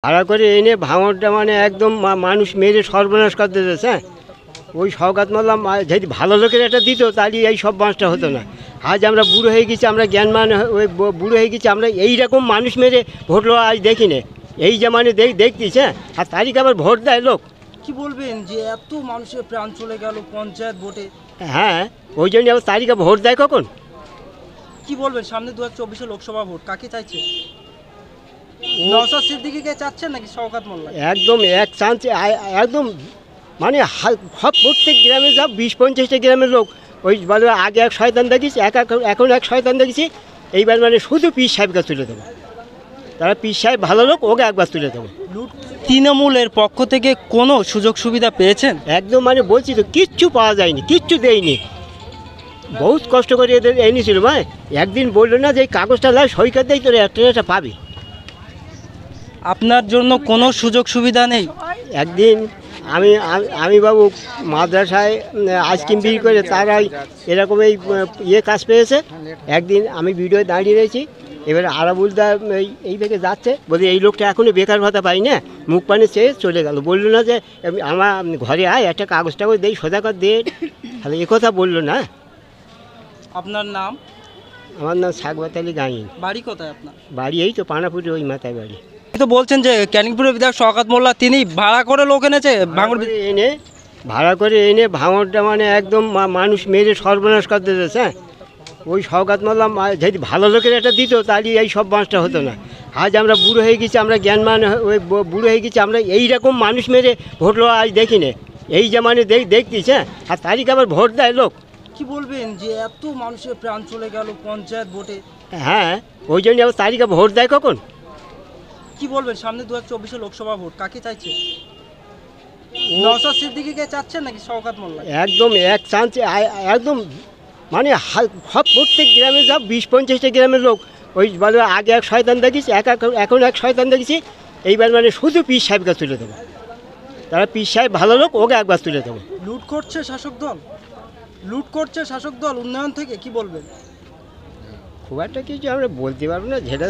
ভাড়া করে এনে ভাঙরটা মানে একদম মানুষ মেরে সর্বনাশ করতে দিয়েছে। হ্যাঁ, ওই শওকত মোল্লা যদি ভালো লোকের এটা দিত তাহলে এই সব বাঁশটা হতো না। আজ আমরা বুড়ো হয়ে গেছি, আমরা জ্ঞানমান ওই বুড়ো হয়ে গেছি, আমরা এইরকম মানুষ মেরে ভোট লওয়া আজ দেখি না। এই যে মানে দেখতিস, হ্যাঁ, আর তারিখ আবার ভোট দেয় লোক। কি বলবেন যে এত মানুষের প্রাণ চলে গেল পঞ্চায়েত ভোটে? হ্যাঁ, ওই জন্য আবার তারিখে ভোট দেয় কখন? কি বলবেন সামনে 2024 লোকসভা ভোট কাকে চাইছে? নওশাদ সিদ্দিকীকে চাচ্ছেন নাকি শওকত মোল্লা? একদম এক চান্স, একদম মানে সব প্রত্যেক গ্রামে যা 20-50টা গ্রামের লোক ওই বলে আগে এক শয়তান দেখিস, এখন এক শয়তান দেখেছি। এইবার মানে শুধু পীর সাহেবকে তুলে দেবো। তারা পীর সাহেব ভালো লোক, ওকে একবার তুলে দেবো। তৃণমূলের পক্ষ থেকে কোনো সুযোগ সুবিধা পেয়েছেন? একদম মানে বলছি তো, কিচ্ছু পাওয়া যায়নি, কিচ্ছু দেয়নি। বহুত কষ্ট করে এদের এনেছিল ভাই। একদিন বললো না যে এই কাগজটা লাই সই করে দেয়, তোর একটা পাবি। আপনার জন্য কোনো সুযোগ সুবিধা নেই? একদিন আমি বাবু মাদ্রাসায় আইসক্রিম বিক্রি করে তারাই এরকম এই কাজ পেয়েছে। একদিন আমি ভিডিও দাঁড়িয়ে রয়েছি, এবারে আরাবুলদা এই দিকে যাচ্ছে, বলি এই লোকটা এখনও বেকার ভাতা পাই না, মুখ পানে চেয়ে চলে গেল। বললো না যে আমার ঘরে আয়, একটা কাগজ টাগজ দেই, সোজা কর দে, তাহলে এ কথা বললো না। আপনার নাম? আমার নাম সাকওয়াত আলী গাইন। বাড়ি কোথায় আপনার? বাড়ি এই তো পানাপুরে, ওই মাথায় বাড়ি। তো বলছেন যে ক্যানিংপুরের বিধায়ক শওকত মোল্লা তিনি ভাড়া করে লোক এনেছে ভাড়া করে এনে ভাঙরটা মানে একদম মানুষ মেরে সর্বনাশ করতে দিয়েছে। হ্যাঁ, ওই শওকত মোল্লা যদি ভালো লোকের এটা দিত তাহলে এই সব বাঁশটা হতো না। আজ আমরা বুড়ো হয়ে গেছি, আমরা জ্ঞানমান ওই বুড়ো হয়ে গেছি, আমরা এইরকম মানুষ মেরে ভোট লওয়া আজ দেখি না। এই যে মানে দেখতিস, হ্যাঁ, আর তারিখ আবার ভোট দেয় লোক। কি বলবেন যে এত মানুষের প্রাণ চলে গেল পঞ্চায়েত ভোটে? হ্যাঁ, ওই জন্য আবার তারিখে ভোট দেয় কখন? কি বলবেন সামনে 2024 লোকসভা ভোট কাকে চাইছে? নওশাদ সিদ্দিকীকে চাচ্ছেন নাকি শওকত মোল্লা? একদম এক চান্স, একদম মানে সব প্রত্যেক গ্রামে যা 20-50টা গ্রামের লোক ওই বলে আগে এক শয়তান দেখিস, এখন এক শয়তান দেখেছি। এইবার মানে শুধু পীর সাহেবকে তুলে দেবো। তারা পীর সাহেব ভালো লোক, ওকে একবার তুলে দেবো। লুট করছে শাসক দল, লুট করছে শাসক দল উন্নয়ন থেকে, কি বলবেন? খুব একটা কিছু আমরা বলতে পারবো না, যেটা